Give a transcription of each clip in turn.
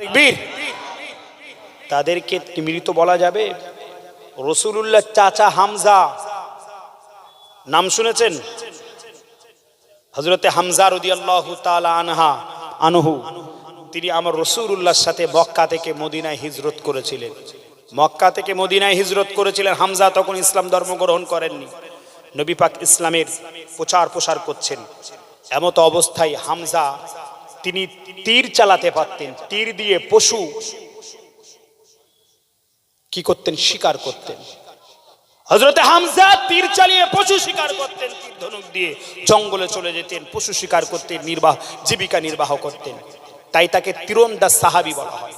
তাকবীর। তাদেরকে মৃত বলা যাবে? রাসূলুল্লাহ চাচা হামজা নাম শুনেছেন? হযরতে হামজা রাদিয়াল্লাহু তাআলা আনহু তিনি আমার রাসূলুল্লাহর সাথে মক্কা থেকে মদিনায় হিজরত করেছিলেন। মক্কা থেকে মদিনায় হিজরত করেছিলেন। হামজা তখন ইসলাম ধর্ম গ্রহণ করেননি। নবী পাক ইসলামের প্রচার করছেন। এমত অবস্থায় হামজা তিনি তীর চালাতে পারতেন। তীর দিয়ে পশু কি করতেন? শিকার করতেন। হযরতে হামজা তীর চালিয়ে পশু শিকার করতেন। তীর ধনুক দিয়ে জঙ্গলে চলে যেতেন, পশু শিকার করতেন, জীবিকা নির্বাহ করতেন। তাই তাকে তীরন্দাজ সাহাবী বলা হয়।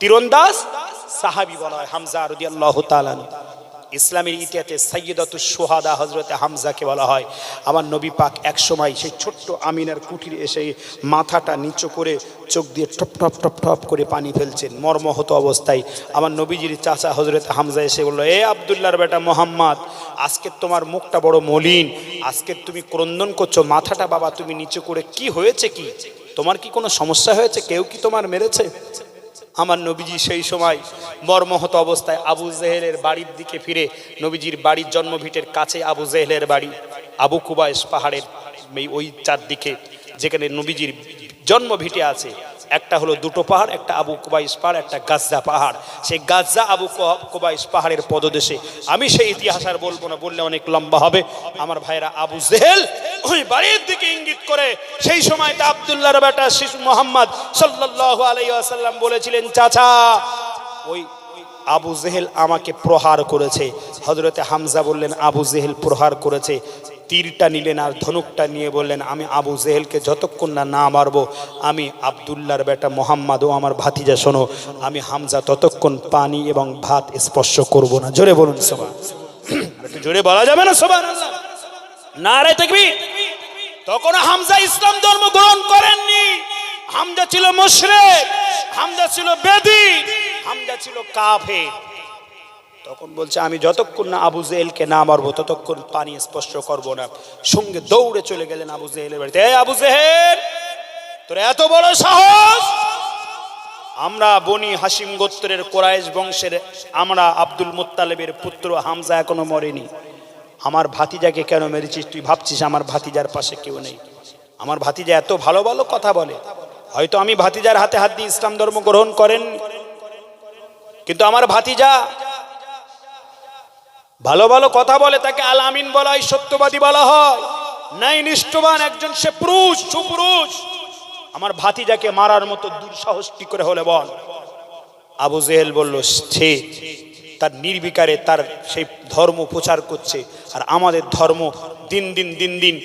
তীরন্দাজ সাহাবী বলা হয় হামজা রাদিয়াল্লাহু তাআলা। ইসলামের ইতিহাসে সাইয়্যিদাতুশ শুহাদা হযরতে হামজাকে বলা হয়। আমার নবী পাক এক সময় সেই ছোট্ট আমিনার কুঠিরে এসে মাথাটা নিচু করে চোখ দিয়ে টপ টপ টপ টপ করে পানি ফেলছেন। মর্মাহত অবস্থায় আমার নবীজির চাচা হযরতে হামজা এসে বলল, এ আব্দুল্লাহর বেটা মোহাম্মদ, আজকে তোমার মুখটা বড় মলিন, আজকে তুমি ক্রন্দন করছো, মাথাটা বাবা তুমি নিচু করে, কি হয়েছে? কি তোমার কি কোনো সমস্যা হয়েছে? কেউ কি তোমার মেরেছে? আমার নবীজি সেই সময় মর্মাহত অবস্থায় আবু জেহেলের বাড়ির দিকে ফিরে, নবীজির বাড়ির জন্মভিটের কাছে আবু জেহেলের বাড়ি, আবু কুবাইস পাহাড়ের ওই চারদিকে যেখানে নবীজির জন্মভিটে আছে, একটা হলো দুটো পাহাড়, একটা আবু কুবাইস পাহাড়, একটা গাজ্জা পাহাড়। সেই গাজ্জা আবু কুবাইস পাহাড়ের পদদেশে, আমি সেই ইতিহাস আর বলবো না, বললে অনেক লম্বা হবে আমার ভাইরা। আবু জেহেল ওই বাড়ির দিকে ইঙ্গিত করে, সেই সময়টা আব্দুল্লাহর বেটা শিশু মুহাম্মদ সাল্লাল্লাহু আলাইহি ওয়াসাল্লাম বলেছিলেন, চাচা ওই আবু জেহেল আমাকে প্রহার করেছে। হযরতে হামজা বললেন, আবু জেহেল প্রহার করেছে। তীরটা নিলেন আর ধনুকটা নিয়ে বললেন, আমি আবু জেহেলকে যতক্ষণ না মারবো, আমি আব্দুল্লাহর বেটা মোহাম্মদ ও আমার ভাতিজা শোনো, আমি হামজা ততক্ষণ পানি এবং ভাত স্পর্শ করব না। জোরে বলুন সুবহানাল্লাহ। একটু জোরে বলা যাবে না সুবহানাল্লাহ? নারে তাকবীর। তখন হামজা ইসলাম ধর্ম গ্রহণ করেননি। হামজা ছিল মুশরিক, হামজা ছিল বেদী, হামজা ছিল কাফের। তখন বলছে, আমি যতক্ষণ না আবু জেহেলকে না মারবো ততক্ষণ পানি স্পর্শ করব না। সঙ্গে দৌড়ে চলে গেলেন আবু জেহেলের বাড়িতে। এই আবু জেহেল, তোর এত বড় সাহস! আমরা বনি হাসিম গোত্রের কুরাইশ বংশের, আমরা আব্দুল মুত্তালিবের পুত্র হামজা এখনো মরেনি। আমার ভাতিজাকে কেন মেরেছিস? তুই ভাবছিস আমার ভাতিজার পাশে কেউ নেই? আমার ভাতিজা এত ভালো ভালো কথা বলে। হয়তো আমি ভাতিজার হাতে হাত দিয়ে ইসলাম ধর্ম গ্রহণ করেন, কিন্তু আমার ভাতিজা ভালো ভালো কথা বলে, তাকে আল আমিন বলা হয়, সত্যবাদী বলা হয়, নাই নিষ্ঠবান একজন সে পুরুষ, সুপুরুষ। আমার ভাতিজাকে মারার মতো দুঃসাহস কি করে হলে বল? আবু জেহেল বলল, সে তার নির্বিকারে তার সেই ধর্ম প্রচার করছে, আর আমাদের ধর্ম দিন দিন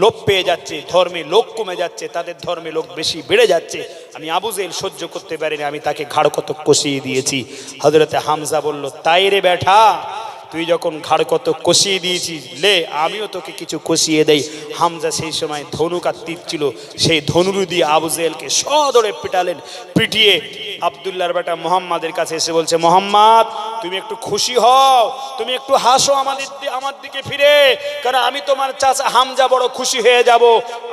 লোপ পেয়ে যাচ্ছে, ধর্মে লোক কমে যাচ্ছে, তাদের ধর্মে লোক বেশি বেড়ে যাচ্ছে। আমি আবু জেহেল সহ্য করতে পারিনি, আমি তাকে ঘাড় কত কষিয়ে দিয়েছি। হযরতে হামজা বলল, তাই রে বেটা, তুই যখন ঘাড় কত কষিয়ে দিয়েছিস, লে আমিও তোকে কিছু কষিয়ে দেই। হামজা সেই সময় ধনুক আর তীর ছিল, সেই ধনুরু দিয়ে আবু জেহেলকে সদরে পিটালেন। পিটিয়ে আব্দুল্লাহর বেটা মোহাম্মদের কাছে এসে বলছে, মোহাম্মদ তুমি একটু খুশি হও, তুমি একটু হাসো আমার দিকে ফিরে, কারণ আমি তোমার চাচা হামজা বড় খুশি হয়ে যাব।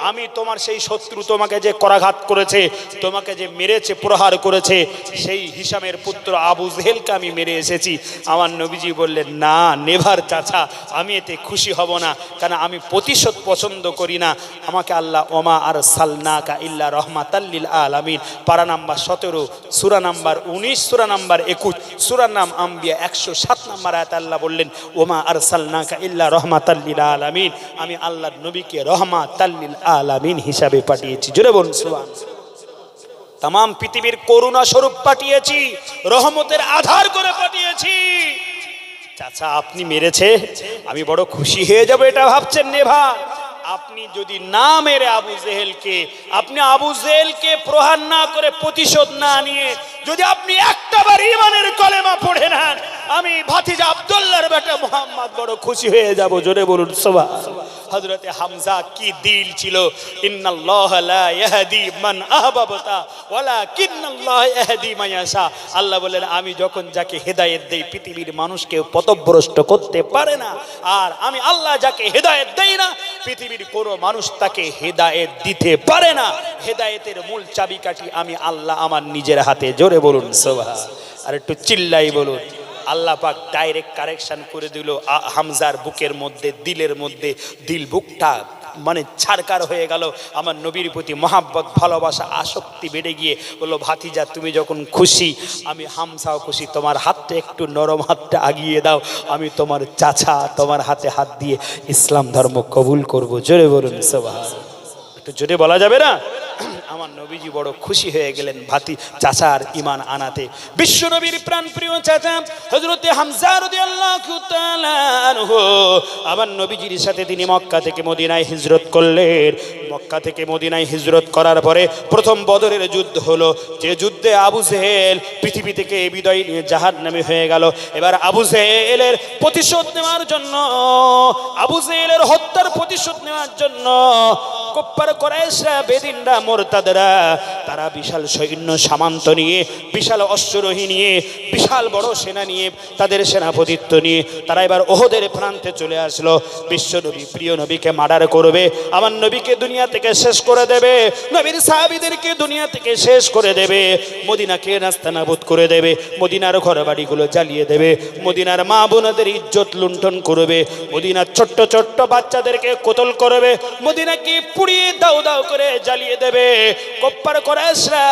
আমি তোমার সেই শত্রু, তোমাকে যে করাঘাত করেছে, তোমাকে যে মেরেছে, প্রহার করেছে, সেই হিশামের পুত্র আবু জেহেলকে আমি মেরে এসেছি। আমার নবীজি বললেন, না নেভার চাচা, আমি এতে খুশি হব না, কারণ আমি প্রতিশোধ পছন্দ করি না। আমাকে আল্লাহ ওমা আরসালনাকা ইল্লা রাহমাতাল লিল আলামিন, পারা নাম্বার 17, সূরা নাম্বার 19, সূরা নাম্বার 21, সূরার নাম আম্বিয়া 107 নম্বর আয়াতে আল্লাহ বললেন, ওমা আরসালনাকা ইল্লা রাহমাতাল লিল আলামিন, আমি আল্লাহর নবীকে রাহমাতাল লিল আলামিন হিসাবে পাঠিয়েছি। জোরে বলুন সুবহানাল্লাহ। तमाम পৃথিবীর করুণা স্বরূপ পাঠিয়েছি, রহমতের আধার করে পাঠিয়েছি। চাচা আপনি মেরেছে, আমি বড় খুশি হয়ে যাব এটা ভাবছেন নেভা? আপনি যদি না মেরে আবু জেহেলকে, আপনি আবু জেহেলকে প্রহার না করে, প্রতিশোধ না নিয়ে যদি আপনি একটাবার ঈমানের কলেমা পড়ে নেন, আমি ভাতিজা আব্দুল্লাহর বেটা মুহাম্মদ বড় খুশি হয়ে যাব। জোরে বলুন সুবহানাল্লাহ। হযরতে হামজা কি দিল ছিল! ইন্নাল্লাহ লা ইয়াহদি মান আহবাবতা ওয়ালাকিন্নাল্লাহ ইয়াহদি মান ইয়াশা। আল্লাহ বলেন, আমি যখন যাকে হেদায়েত দেই পৃথিবীর মানুষকে পথভ্রষ্ট করতে পারে না, আর আমি আল্লাহ যাকে হেদায়েত দেই না পৃথিবীর কোনো মানুষ তাকে হেদায়েত দিতে পারে না। হেদায়েতের মূল চাবিকাঠি আমি আল্লাহ আমার নিজের হাতে। জোরে বলুন সুবহানাল্লাহ। আর একটু চিল্লাই বলুন। আল্লাহ পাক ডাইরেক্ট কারেকশন করে দিল হামজার বুকের মধ্যে, দিলের মধ্যে। দিল বুকটা মানে ছারকার হয়ে গেল। আমার নবীর প্রতি মহাব্বত, ভালোবাসা, আসক্তি বেড়ে গিয়ে বললো, ভাতিজা তুমি যখন খুশি আমি হামজাও খুশি, তোমার হাতটা একটু নরম, হাতটা আগিয়ে দাও, আমি তোমার চাচা তোমার হাতে হাত দিয়ে ইসলাম ধর্ম কবুল করব। জোরে বলুন সুবহানাল্লাহ। একটু জোরে বলা যাবে না? আমার নবীজি বড় খুশি হয়ে গেলেন ভাতি চাচার ঈমান আনাতে। বিশ্ব নবীর প্রাণ প্রিয় চাচা হযরতে হামজা রাদিয়াল্লাহু তাআলা আনহু আমার নবীজির সাথে তিনি মক্কা থেকে মদিনায় হিজরত করলেন। মক্কা থেকে মদিনায় হিজরত করার পরে প্রথম বদরের যুদ্ধ হলো, যে যুদ্ধে আবু জেহেল পৃথিবী থেকে বিদায় নিয়ে জাহান্নামী হয়ে গেল। এবার আবু জেহেলের প্রতিশোধ নেওয়ার জন্য, আবু জেহেলের হত্যার প্রতিশোধ নেওয়ার জন্য কুফার কুরাইশরা, বেদিনরা, মুরতাদরা তারা বিশাল সৈন্য সামন্ত নিয়ে, বিশাল অশ্বরোহী নিয়ে, বিশাল বড় সেনা নিয়ে, তাদের সেনাপতিত্ব নিয়ে তারা এবার ওহদের প্রান্তে চলে আসলো। বিশ্ব নবী, প্রিয় নবীকে মার্ডার করবে, আমার নবীকে দুনিয়া থেকে শেষ করে দেবে, নবীর সাহাবীদেরকে দুনিয়া থেকে শেষ করে দেবে, মদিনাকে নাস্তানাবুদ করে দেবে, মদিনার ঘরবাড়িগুলো জ্বালিয়ে দেবে, মদিনার মা বোনদের ইজ্জত লুণ্ঠন করবে, মদিনার ছোট্ট ছোট্ট বাচ্চাদেরকে কতল করবে, মদিনাকে পুড়িয়ে দাও দাও করে জ্বালিয়ে দেবে। কুফার কুরাইশরা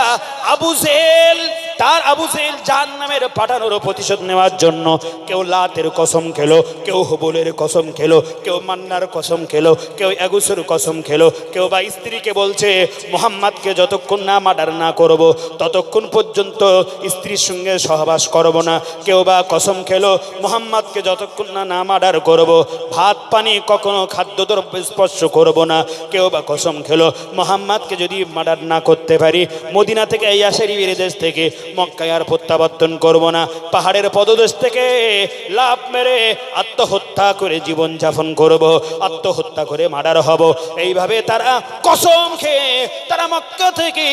আবু জেহেল, তার আবু জেহেল জাহান্নামের পাঠানোর প্রতিশোধ নেওয়ার জন্য কেউ লাতের কসম খেলো, কেউ হুবলের কসম খেলো, কেউ মান্নার কসম খেলো, কেউ এগুসের কসম খেলো, কেউ বা স্ত্রীকে বলছে মুহাম্মাদকে যতক্ষণ না মার্ডার না করব ততক্ষণ পর্যন্ত স্ত্রীর সঙ্গে সহবাস করব না, কেউ বা কসম খেলো মুহাম্মাদকে যতক্ষণ না না মার্ডার করব ভাত পানি কখনো খাদ্যদ্রব্য স্পর্শ করব না, কেউ বা কসম খেলো মুহাম্মাদকে যদি মার্ডার না করতে পারি মদিনা থেকে ইয়াসরিবের দেশ থেকে মক্কায় আর প্রত্যাবর্তন করব না, পাহাড়ের পদদেশ থেকে লাফ মেরে আত্মহত্যা করে জীবন যাপন করব, আত্মহত্যা করে মার্ডার হব। এইভাবে তারা কসম খেয়ে তারা মক্কা থেকে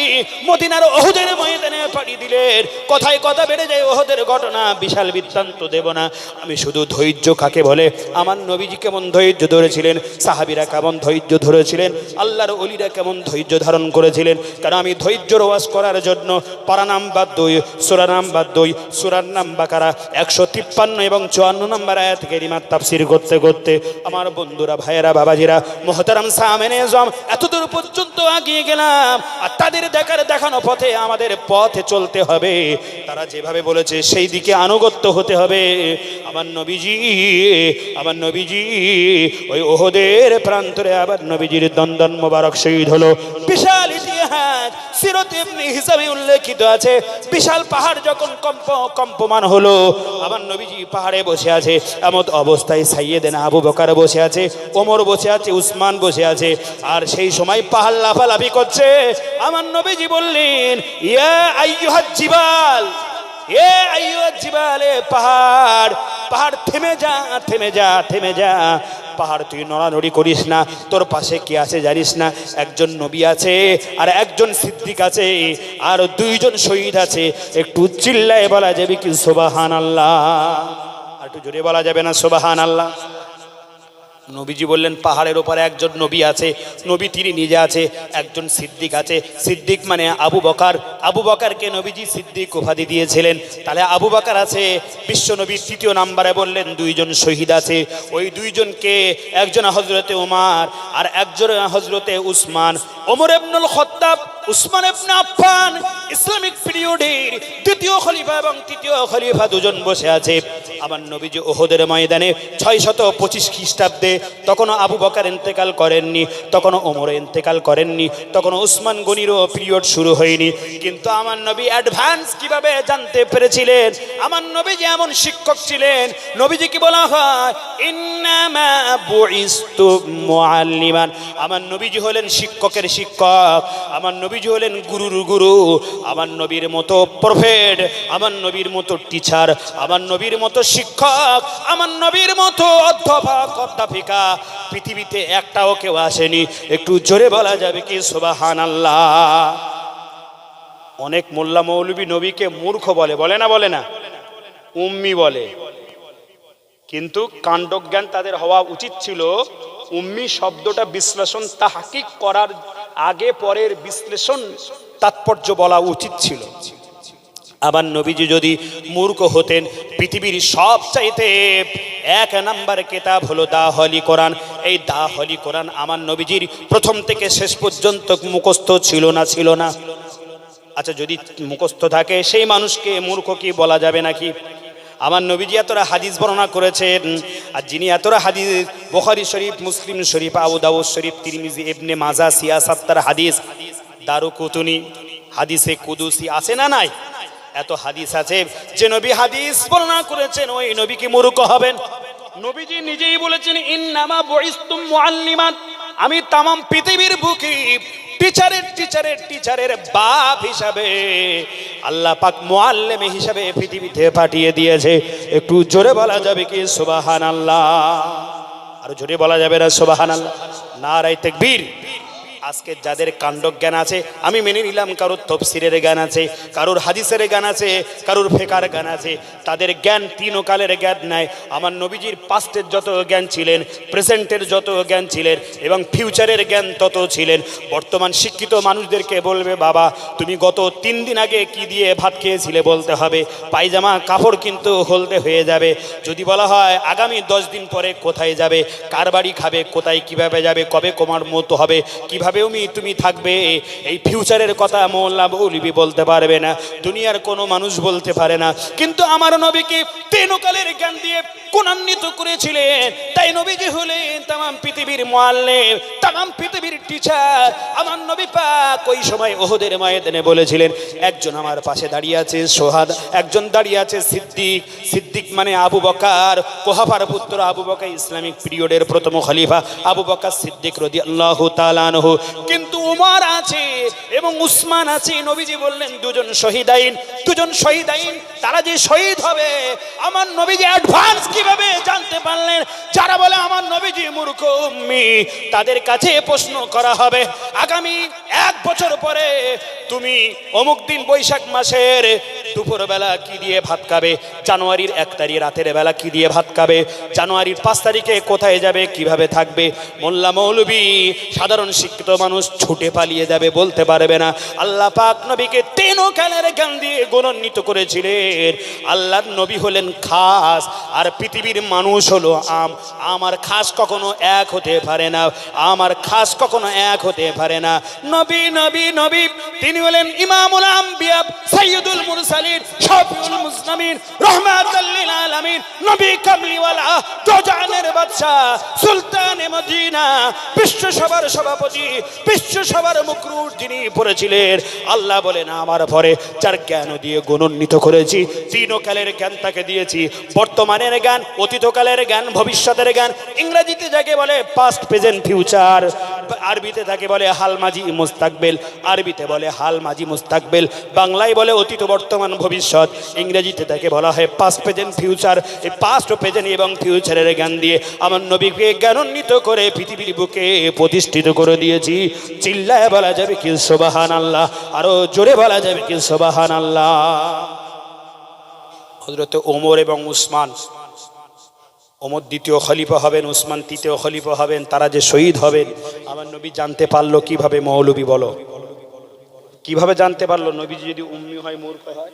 মদিনার ওহদের ময়দানে পাড়ি দিলেন। কথায় কথা বেড়ে যায় ওহদের ঘটনা, বিশাল বৃত্তান্ত দেব না, আমি শুধু ধৈর্য কাকে বলে, আমার নবীজি কেমন ধৈর্য ধরেছিলেন, সাহাবীরা কেমন ধৈর্য ধরেছিলেন, আল্লাহর ওলিরা কেমন ধৈর্য ধারণ করেছিলেন। কারণ আমি ধৈর্যর ওয়াজ করার জন্য পারা নাম্বার 2, সূরা নাম্বার 2, সূরার নাম বাকারা 153 এবং 54 নম্বর আয়াত কারিমার তাফসীর করতে করতে আমার বন্ধুরা, ভাইয়েরা, বাবাজিরা, মুহতারাম সামেনে আজম, এতদূর পর্যন্ত আগিয়ে গেলাম। আর তাদের দেখানো পথে আমাদের পথে চলতে হবে, তারা যেভাবে বলেছে সেই দিকে আনুগত্য হতে হবে। আমার নবীজি ওই ওহদের প্রান্তরে আবার নবীজির দন্দন মোবারক শহীদ হলো। বিশাল ইতিহাস সিরাতে ইবনে হিসাবে উল্লেখিত আছে, বিশাল পাহাড় যখন কম্পমান হলো, আমার নবীজি পাহাড়ে বসে আছে, এমন অবস্থায় সাইয়েদেনা আবু বকর বসে আছে, ওমর বসে আছে, উসমান বসে আছে, আর সেই সময় পাহাড় লাফালাফি করছে। আমার নবীজি বললেন, ইয়া আইয়ুহাজ জিবাল, এ আইয়ুহাজ জিবাল, এ পাহাড়, পাহাড় থেমে যা, থেমে যা, থেমে যা, পাহাড় তুই নড়ানড়ি করিস না, তোর পাশে কে আছে জানিস না? একজন নবী আছে, আর একজন সিদ্দিক আছে, আর 2 জন শহীদ আছে। একটু চিল্লায় বলা যাবে কি সুবহানাল্লাহ? আর একটু জোরে বলা যাবে না সুবহানাল্লাহ? নবীজি বললেন পাহাড়ের উপরে একজন নবী আছে, নবী তিনি নিজে আছে, একজন সিদ্দিক আছে। সিদ্দিক মানে আবু বকর, আবু বকরকে নবীজি সিদ্দিক উপাধি দিয়েছিলেন। তাহলে আবু বকর আছে। বিশ্ব নবী 3য় নম্বরে বললেন 2 জন শহীদ আছে। ওই 2 জনকে, একজন হযরতে ওমর আর একজন হযরতে উসমান। ওমর ইবনুল খাত্তাব, উসমান ইবনে আফফান ইসলামিক পিরিয়ডের দ্বিতীয় দ্বিতীয় খলিফা এবং তৃতীয় খলিফা দুজন বসে আছে। আমার নবীজি উহুদের ময়দানে 625 খ্রিস্টাব্দে, তখনও আবু বকর ইন্তেকাল করেননি, তখনও ওমর ইন্তেকাল করেননি, তখনও উসমান গনিরও পিরিয়ড শুরু হয়নি। কিন্তু আমার নবী অ্যাডভান্স কিভাবে জানতে পেরেছিলেন? আমার নবীজি এমন শিক্ষক ছিলেন, নবীজি কি বলা হয়, ইন্নামা বুইস্তু মুআল্লিমান। আমার নবীজি হলেন শিক্ষকের শিক্ষক, আমার নবীজি হলেন গুরুর গুরু। আমার নবীর মতো প্রফেট, আমার নবীর মতো টিচার, আমার নবীর মতো শিক্ষক, আমার নবীর মতো অধ্যাপক অধ্যাপিকা পৃথিবীতে একটাও কেউ আসেনি। একটু জোরে বলা যাবে কি সুবহানাল্লাহ? অনেক মোল্লা মৌলবী নবীকে মূর্খ বলে, বলে না? বলে না? উম্মি বলে। কিন্তু কাণ্ডজ্ঞান তাদের হওয়া উচিত ছিল। উম্মি শব্দটা বিশ্লেষণ তাহকিক করার আগে পরের বিশ্লেষণ তাৎপর্য বলা উচিত ছিল। আবার নবীজি যদি মূর্খ হতেন, পৃথিবীর সবচাইতে এক নাম্বার কিতাব হলো দাহলি কোরআন। এই দাহলি কোরআন আমার নবীজির প্রথম থেকে শেষ পর্যন্ত মুখস্থ ছিল না? ছিল না? আচ্ছা, যদি মুখস্থ থাকে সেই মানুষকে মূর্খ কি বলা যাবে নাকি? আমার নবীজি এতটা হাদিস বর্ণনা করেছেন, আর যিনি এতটা হাদিস, বুখারী শরীফ, মুসলিম শরীফ, আবু দাউদ শরীফ, তিরমিজি, ইবনে মাজাহ, সিয়াসাত্তার হাদিস, দারুকুতুনি, হাদিসে কুদুসি আছে না নাই? এত হাদিস আছে। যে নবী হাদিস বর্ণনা করেছেন ওই নবী কি মূর্খ হবেন? নবীজি নিজেই বলেছেন, ইন্নামা বুইস্তুম মুআল্লিমান, আমি তামাম পৃথিবীর বুকে টিচারের বাপ হিসাবে আল্লাহ পাক মুআল্লিম হিসাবে পৃথিবীতে পাঠিয়ে দিয়েছে। একটু জোরে বলা যাবে কি সুবহানাল্লাহ? আর জোরে বলা যাবে না সুবহানাল্লাহ? নারায়ে তাকবীর। আজকে যাদের কাণ্ডজ্ঞান আছে, আমি মেনে নিলাম কারোর তফসিরের জ্ঞান আছে, কারোর হাদিসের জ্ঞান আছে, কারোর ফিকহের জ্ঞান আছে, তাদের জ্ঞান তিন কালের জ্ঞান নাই। আমার নবীজির পাস্টের যত জ্ঞান ছিলেন, প্রেজেন্টের যত জ্ঞান ছিলেন এবং ফিউচারের জ্ঞান তত ছিলেন। বর্তমান শিক্ষিত মানুষদেরকে বলবে, বাবা তুমি গত 3 দিন আগে কি দিয়ে ভাত খেয়েছিলে বলতে হবে, পায়জামা কাপড় কিন্তু হলদে হয়ে যাবে। যদি বলা হয় আগামী 10 দিন পরে কোথায় যাবে, কার বাড়ি খাবে, কোথায় কিভাবে যাবে, কবে তোমার মতো হবে, কিভাবে তুমি থাকবে, এই ফিউচারের কথা মোল্লা মৌলবী বলতে পারবে না, দুনিয়ার কোনো মানুষ বলতে পারে না। কিন্তু আমার নবীকে তেনকালের জ্ঞান দিয়ে গুণান্বিত করেছিলেন। তাই নবীজি হলেন তামাম পৃথিবীর মুআল্লিম, তামাম পৃথিবীর টিচার। আমার নবী পাক ওই সময় উহুদের ময়দানে বলেছিলেন, একজন আমার পাশে দাঁড়িয়ে আছে সোহাদা, একজন দাঁড়িয়ে আছে সিদ্দিক। সিদ্দিক মানে আবু বকর, কুহাফার পুত্র আবু বকর, ইসলামিক পিরিয়ডের প্রথম খলিফা আবু বকর সিদ্দিক রাদিয়াল্লাহু তাআলা আনহু। কিন্তু উমর আছে এবং উসমান আছে। নবীজি বললেন দুজন শহীদাইন, তারা যে শহীদ হবে। আমার নবীজি অ্যাডভান্স কিভাবে জানতে পারলেন? যারা বলে আমার নবীজি মূর্খ উম্মি, তাদের কাছে প্রশ্ন করা হবে, আগামী 1 বছর পরে তুমি অমুক দিন বৈশাখ মাসের দুপুরবেলা কি দিয়ে ভাত খাবে, জানুয়ারির 1 তারিখ রাতের বেলা কি দিয়ে ভাত খাবে, জানুয়ারির 5 তারিখে কোথায় যাবে, কিভাবে থাকবে? মোল্লা মৌলবী সাধারণ শিক্ষিত মানুষ ছুটে পালিয়ে যাবে, বলতে পারবে না। আল্লাহ পাক নবীকে তেনকালের জ্ঞান দিয়ে গুণান্বিত করেছিলেন। আল্লাহর নবী হলেন খাস, আর পৃথিবীর মানুষ হলো আম। আমার খাস কখনো এক হতে পারে না, আমার খাস কখনো এক হতে পারে না। নবী নবী নবী তিনি হলেন ইমামুল আম্বিয়া, সাইয়্যিদুল মুরসালিন, শাফিউল মুসলিমিন, রাহমাতুল লিল আলামিন, নবী কামলিওয়ালা, দোজানের বাদশা, সুলতানে মদিনা, বিশ্ব সভার সভাপতি, বিশ্ব সভার মুকরুর যিনি পড়েছিলেন। আল্লাহ বলেন আমার পরে যার জ্ঞান দিয়ে গুণান্বিত করেছি, তিনকালের জ্ঞান তাকে দিয়েছি। বর্তমানের জ্ঞান, অতীতকালের জ্ঞান, ভবিষ্যতের জ্ঞান। ইংরেজিতে যাকে বলে পাস্ট, প্রেজেন্ট, ফিউচার। আরবিতে তাকে বলে হাল, মাজি, মুস্তাকবেল। আরবিতে বলে হাল, মাজি, মুস্তাকবেল। বাংলায় বলে অতীত, বর্তমান, ভবিষ্যৎ। ইংরেজিতে তাকে বলা হয় পাস্ট, প্রেজেন্ট, ফিউচার। এই পাস্ট, প্রেজেন্ট এবং ফিউচারের জ্ঞান দিয়ে আমার নবীকে জ্ঞানান্বিত করে পৃথিবীর বুকে প্রতিষ্ঠিত করে দিয়েছি। চিল্লায় বলা যাবে কি সুবহানাল্লাহ? আরো জোরে বলা যাবে কি সুবহানাল্লাহ? হযরত ওমর এবং উসমান, ওমর দ্বিতীয় খলিফা হবেন, উসমান তৃতীয় খলিফা হবেন, তারা যে শহীদ হবেন আমার নবী জানতে পারলো কিভাবে? মৌলবী বলো, কিভাবে জানতে পারলো? নবীজি যদি উম্মি হয়, মূর্খ হয়,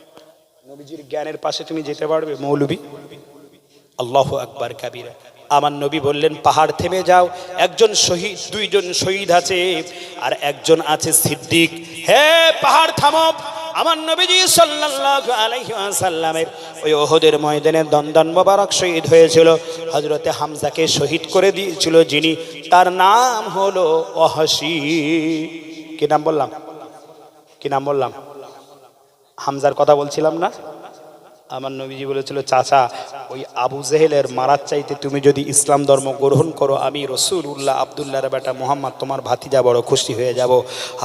নবীজির জ্ঞানের পাশে তুমি যেতে পারবে? মৌলবী। আল্লাহু আকবার কাবীরা। আমার নবী বললেন পাহাড় থেমে যাও, একজন শহীদ, 2জন শহীদ আছে আর একজন আছে সিদ্দিক। হে পাহাড় থামো, আমার নবীজি সাল্লাল্লাহু আলাইহি ওয়াসাল্লামের ওই উহুদের ময়দানে দন্দন মোবারক শহীদ হয়েছিল। হযরতে হামজাকে শহীদ করে দিয়েছিল যিনি, তার নাম হলো ওয়াহশী। কি নাম বললাম? কি নাম বললাম? হামজার কথা বলছিলাম না? আমার নবীজি বলেছিল, চাচা ওই আবু জেহেলের মারার চাইতে তুমি যদি ইসলাম ধর্ম গ্রহণ করো, আমি রাসূলুল্লাহ আব্দুল্লাহর বেটা মুহাম্মদ তোমার ভাতিজা বড় খুশি হয়ে যাব।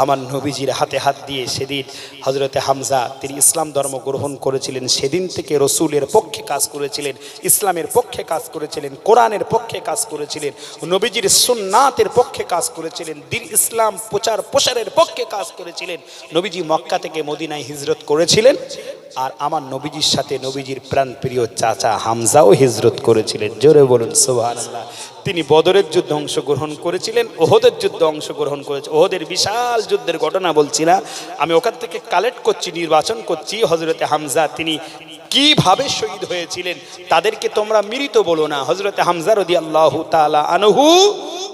আমার নবীজির হাতে হাত দিয়ে সেদিন হযরতে হামজা তিনি ইসলাম ধর্ম গ্রহণ করেছিলেন। সেদিন থেকে রসুলের পক্ষে কাজ করেছিলেন, ইসলামের পক্ষে কাজ করেছিলেন, কোরআনের পক্ষে কাজ করেছিলেন, নবীজির সুন্নাতের পক্ষে কাজ করেছিলেন, দ্বীন ইসলাম প্রচার প্রসারের পক্ষে কাজ করেছিলেন। নবীজি মক্কা থেকে মদিনায় হিজরত করেছিলেন, আর আমার নবীজির সাথে নবীজির প্রাণপ্রিয় চাচা হামজাও হিজরত করেছিলেন। জোরে বলুন সুবহানাল্লাহ। তিনি বদরের যুদ্ধে অংশগ্রহণ করেছিলেন, ওহদের যুদ্ধে অংশগ্রহণ করেছে। ওহদের বিশাল যুদ্ধের ঘটনা বলছি না, আমি ওখান থেকে কালেক্ট করছি, নির্বাচন করছি। হযরতে হামজা তিনি কিভাবে শহীদ হয়েছিলেন, তাদেরকে তোমরা মৃত বলো না। হযরতে হামজা রাদিয়াল্লাহু তাআলা আনহু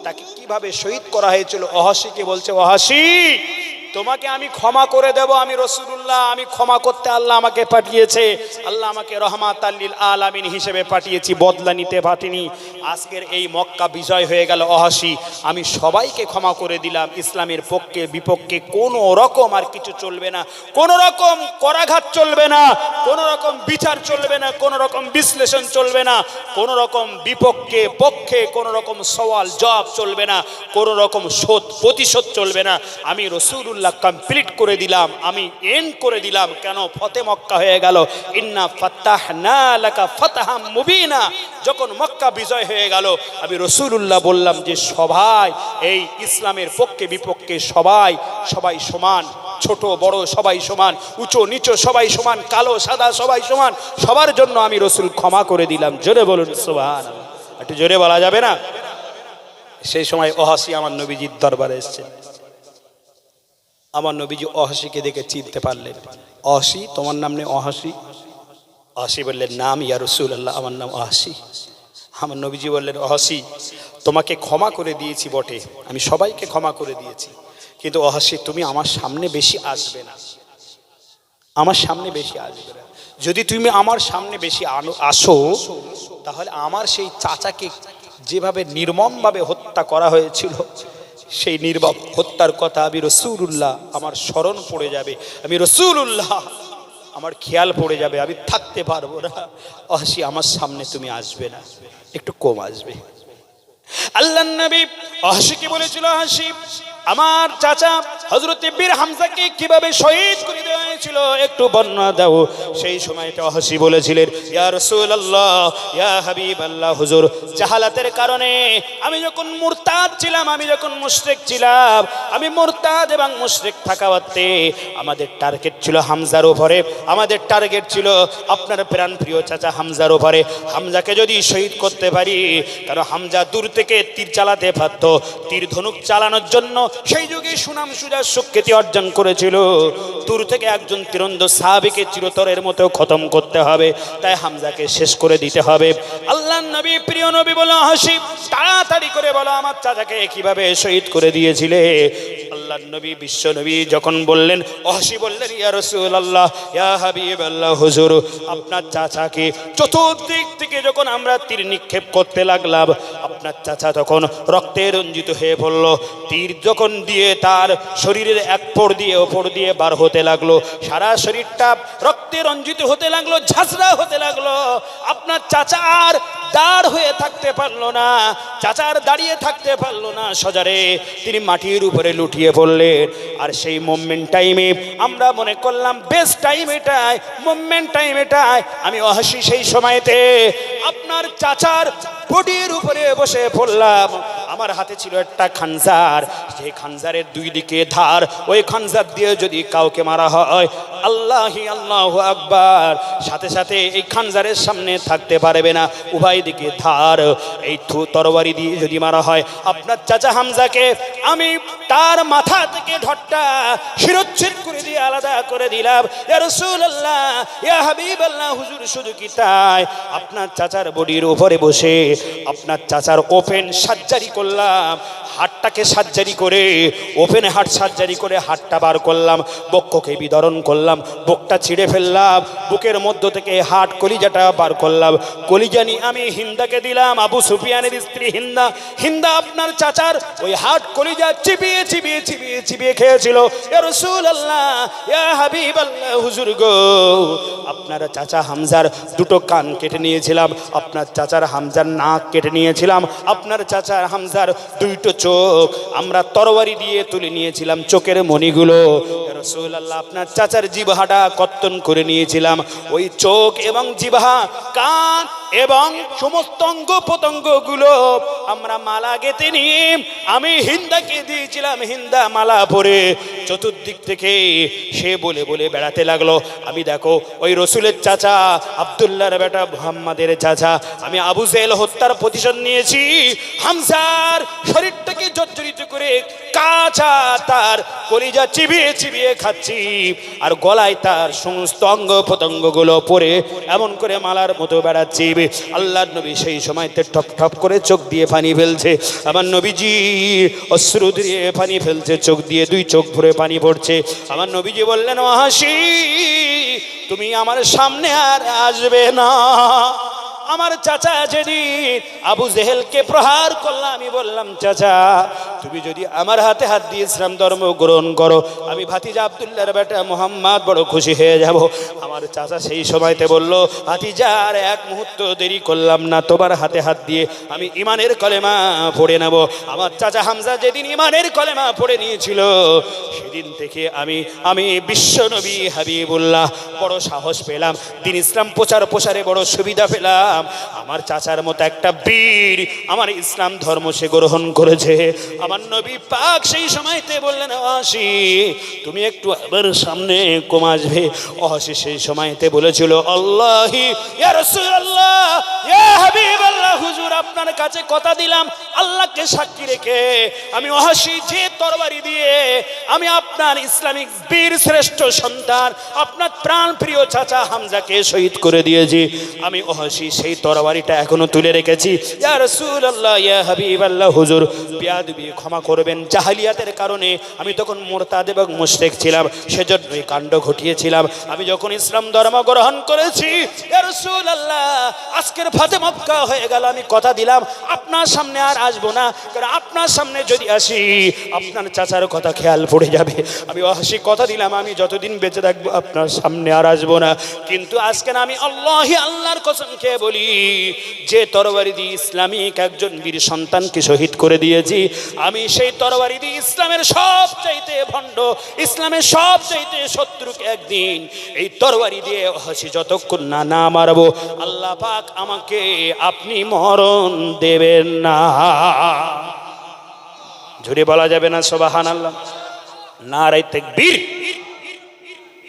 তাকে কিভাবে শহীদ করা হয়েছিল। ওয়াহশীকে বলছে, ওয়াহশী তোমাকে আমি ক্ষমা করে দেব, আমি রাসূলুল্লাহ, আমি ক্ষমা করতে আল্লাহ আমাকে পাঠিয়েছে, আল্লাহ আমাকে রহমাতাল লিল আলামিন হিসেবে পাঠিয়েছি, বদলা নিতে পাঠিনি। আজকের এই মক্কা বিজয় হয়ে গেল ওয়াহশী, আমি সবাইকে ক্ষমা করে দিলাম। ইসলামের পক্ষে বিপক্ষে কোনো রকম আর কিছু চলবে না, কোনো রকম করাঘাত চলবে না, কোনো রকম বিচার চলবে না, কোনো রকম বিশ্লেষণ চলবে না, কোনো রকম বিপক্ষে পক্ষে কোনো রকম সওয়াল জবাব চলবে না, কোনো রকম শোধ প্রতিশোধ চলবে না। আমি রাসূলুল্লাহ কমপ্লিট করে দিলাম, আমি এন্ড করে দিলাম। কেন? ফতে মক্কা হয়ে গেল। ইন্না ফাতাহনা লাকা ফাতহাম মুবিনা। যখন মক্কা বিজয় হয়ে গেল, আমি রাসূলুল্লাহ বললাম যে সবাই এই ইসলামের পক্ষে বিপক্ষে সবাই সবাই সমান, ছোট বড় সবাই সমান, উঁচু নিচু সবাই সমান, কালো সাদা সবাই সমান, সবার জন্য আমি রাসূল ক্ষমা করে দিলাম। জোরে বলুন সুবহানাল্লাহ। একটু জোরে বলা যাবে না? সেই সময় ওয়াহশী আমার নবীজির দরবারে এসেছেন। আমার নবীজি ওয়াহশীকে দেখে চিনতে পারলেন। ওয়াহশী, তোমার নাম নেই ওয়াহশী? ওয়াহশী বললেন, নাম ইয়া রাসূলুল্লাহ, আমার নাম ওয়াহশী। আমার নবীজি বললেন, ওয়াহশী তোমাকে ক্ষমা করে দিয়েছি বটে, আমি সবাইকে ক্ষমা করে দিয়েছি, কিন্তু ওয়াহশী তুমি আমার সামনে বেশি আসবে না, আমার সামনে বেশি আসবে না। যদি তুমি আমার সামনে বেশি আসো, তাহলে আমার সেই চাচাকে যেভাবে নির্মমভাবে হত্যা করা হয়েছিল, সেই নির্মম হত্যার কথা আমি রাসূলুল্লাহ আমার স্মরণ পড়ে যাবে, আমি রাসূলুল্লাহ আমার খেয়াল পড়ে যাবে, আমি থাকতে পারবো না। ওয়াহশী আমার সামনে তুমি আসবে না, একটু কম আসবে। আল্লাহর নবী ওয়াহশীকে বলেছিল, ওয়াহশী আমার চাচা হযরতে বীর হামজাকে কিভাবে শহীদ করে দেওয়া হয়েছিল একটু বর্ণনা দাও। সেই সময়টা ওয়াহশী বলেছিলেন, ইয়া রাসূলুল্লাহ, ইয়া হাবিবাল্লাহ, হুজুর জাহালাতের কারণে আমি যখন মুরতাদ ছিলাম, আমি যখন মুশরিক ছিলাম, আমি মুরতাদ এবং মুশরিক থাকা সত্ত্বে আমাদের টার্গেট ছিল হামজার উপরে, আমাদের টার্গেট ছিল আপনার প্রাণপ্রিয় চাচা হামজার উপরে। হামজাকে যদি শহীদ করতে পারি, কারণ হামজা দূর থেকে তীর চালাতে পারত, তীর ধনুক চালানোর জন্য সেই যুগে সুনাম সুজা সুখ্যাতি অর্জন করেছিল। দূর থেকে একজন তীরন্দাজ সাহাবীকে চিরতরের মতো খতম করতে হবে, তাই হামজাকে শেষ করে দিতে হবে। আল্লাহর নবী, প্রিয় নবী বলো, ওয়াহশী তাড়াতাড়ি করে বলো আমার চাচাকে কিভাবে শহীদ করে দিয়েছিলে। আল্লাহর নবী, বিশ্ব নবী যখন বললেন, ওয়াহশী বললেন, ইয়া রাসূলুল্লাহ, ইয়া হাবিবাল্লাহ, হুজুর আপনার চাচাকে চতুর্দিক থেকে যখন আমরা তীর নিক্ষেপ করতে লাগলাম, আপনার চাচা তখন রক্তে রঞ্জিত হয়ে পড়ল। তীর যখন দিয়ে তার শরীরের এক পর দিয়ে ওপর দিয়ে বার হতে লাগলো, সারা শরীরটা রক্তে রঞ্জিত হতে লাগলো, ঝাঁঝরা হতে লাগলো। আপনার চাচা আর দাঁড় হয়ে থাকতে পারলো না, চাচা আর দাঁড়িয়ে থাকতে পারলো না, সজারে তিনি মাটির উপরে লুটিয়ে পড়লেন। আর সেই মোমেন্ট টাইমে আমরা মনে করলাম বেস্ট টাইম এটাই, মোমেন্ট টাইম এটাই। আমি ওয়াহশী সেই সময়তে আপনার চাচার বডির উপরে বসে পড়লাম। আমার হাতে ছিল একটা খানজার, সেই খানজারের দুই দিকে ধার, ওই খানজার দিয়ে যদি কাউকে মারা হয়, আল্লাহি আল্লাহু আকবার, সাথে সাথে এই খানজারের সামনে থাকতে পারবে না, উভয় দিকে ধার। এই তরবারি দিয়ে যদি মারা হয় আপনার চাচা হামজাকে, আমি তার মাথা থেকে ঢটটা শিরোচ্ছেদ করে দিয়ে আলাদা করে দিলাম। ইয়া রাসূলুল্লাহ, ইয়া হাবিবাল্লাহ, হুজুর শুধু কি তাই, আপনার চাচার বডির উপরে বসে আপনার চাচার ওপেন সার্জারি করলাম। করলাম, হাড়টাকে সার্জারি করে, ওপেন হার্ট সার্জারি করে হাড়টা বার করলাম, বক্ষকে বিদরণ করলাম, বুকটা ছিঁড়ে ফেললাম, বুকের মধ্য থেকে হার্ট কলিজাটা বার করলাম, কলিজা নিয়ে আমি হিন্দাকে দিলাম, আবু সুফিয়ানের স্ত্রী হিন্দা। হিন্দা আপনার চাচার ওই হার্ট কলিজা চিবিয়ে চিবিয়ে চিবিয়ে চিবিয়ে খেয়েছিল। ইয়া রাসূলুল্লাহ, ইয়া হাবিবাল্লাহ, হুজুর গো, আপনার চাচা হামজার দুটো কান কেটে নিয়েছিলাম, আপনার চাচার হামজার নাক কেটে নিয়েছিলাম, আপনার চাচার হামজার দুইটো চোখ আমরা তরবারি দিয়ে তুলে নিয়েছিলাম, চোখের মণিগুলো। ইয়া রাসূলুল্লাহ, আপনার চাচার জিহ্বাটা কর্তন করে নিয়েছিলাম। ওই চোখ এবং জিহ্বা, কান এবং সমস্ত অঙ্গ প্রত্যঙ্গগুলো আমরা মালা গেঁথে নিয়ে আমি হিন্দাকে দিয়েছিলাম। হিন্দা মালা পরে চতুর্দিক থেকে সে বলে বলে বেড়াতে লাগলো, আমি দেখো ওই রসুলের চাচা আব্দুল্লাহর বেটা মুহাম্মাদের চাচা, আমি আবু জেহেল হত্যার প্রতিশোধ নিয়েছি। হামজার শরীরটাকে জর্জরিত করে কাঁচা তার কলিজা চিবিয়ে চিবিয়ে খাচ্ছি, আর গলায় তার সমস্ত অঙ্গ প্রত্যঙ্গগুলো পরে এমন করে মালার মতো বেড়াচ্ছি। আল্লাহর নবী সেই সময়তে টপ টপ করে চোখ দিয়ে পানি ফেলছে, আমার নবীজি অশ্রু দিয়ে পানি ফেলছে, চোখ দিয়ে দুই চোখ ভরে পানি পড়ছে। আমার নবীজি বললেন, ওয়াহাশী, তুমি আমার সামনে আর আসবে না। আমার চাচা যেদিন আবু জেহেলকে প্রহার করলো, আমি বললাম, চাচা তুমি যদি আমার হাতে হাত দিয়ে ইসলাম ধর্ম গ্রহণ করো, আমি ভাতিজা আব্দুল্লাহর বেটা মুহাম্মদ বড় খুশি হয়ে যাব। আমার চাচা সেই সময়তে বলল, ভাতিজার এক মুহূর্ত দেরি করলাম না, তোমার হাতে হাত দিয়ে আমি ইমানের কলেমা পড়ে নেব। আমার চাচা হামজা যেদিন ইমানের কলেমা পড়ে নিয়েছিল, সেদিন থেকে আমি বিশ্ব নবী হাবিবুল্লাহ বড় সাহস পেলাম, দিন ইসলাম প্রচার প্রসারে বড় সুবিধা পেলাম। আমার চাচার মতো একটা বীর আমার ইসলাম ধর্ম সে গ্রহণ করেছে। আমার নবী পাক সেই সময়তে বললেন, ওয়াহাশী, তুমি একটু আমার সামনে কম আসবে। ওয়াহাশী সেই সময়তে বলেছিল, আল্লাহি ইয়া রাসূলুল্লাহ, ইয়া হাবিবাল্লাহ, হুজুর আপনার কাছে কথা দিলাম, আল্লাহকে সাক্ষী রেখে আমি ওয়াহাশী যে তরবারি দিয়ে আমি আপনার ইসলামিক বীর শ্রেষ্ঠ সন্তান আপনার প্রাণ প্রিয় চাচা হামজাকে শহীদ করে দিয়েছি, আমি ওয়াহাশী সেই তরবারিটা এখনো তুলে রেখেছি। ইয়া রাসূলুল্লাহ, ইয়া হাবিবাল্লাহ, হুজুর বেয়াদবি ক্ষমা করবেন, জাহেলিয়াতের কারণে আমি তখন মুরতাদ এবং মুশরিক ছিলাম, সেজন্য এই কাণ্ড ঘটিয়েছিলাম। আমি যখন ইসলাম ধর্ম গ্রহণ করেছি, ইয়া রাসূলুল্লাহ, আজকের ফাতে মক্কা হয়ে গেল, আমি কথা দিলাম আপনার সামনে আর আসবো না, কারণ আপনার সামনে যদি আসি আপনার চাচার কথা খেয়াল পড়ে যাবে। আমি ওয়াহাশী কথা দিলাম, আমি যতদিন বেঁচে থাকবো আপনার সামনে আর আসবো না। কিন্তু আজকে আমি আল্লাহর কসম খেয়ে বলি, যে তরবারি দিয়ে ইসলামিক একজন বীর সন্তানকে শহীদ করে দিয়েছি, আমি সেই তরবারি দিয়ে ইসলামের সবচাইতে ভণ্ড, ইসলামের সবচাইতে শত্রুকে একদিন এই তরবারি দিয়ে ওয়াহাশী যতক্ষণ না মারবো, আল্লাহ পাক আমাকে আপনি মরণ দেবেন না। জোরে বলা যাবে না সুবহানাল্লাহ, নারায়ে তাকবীর।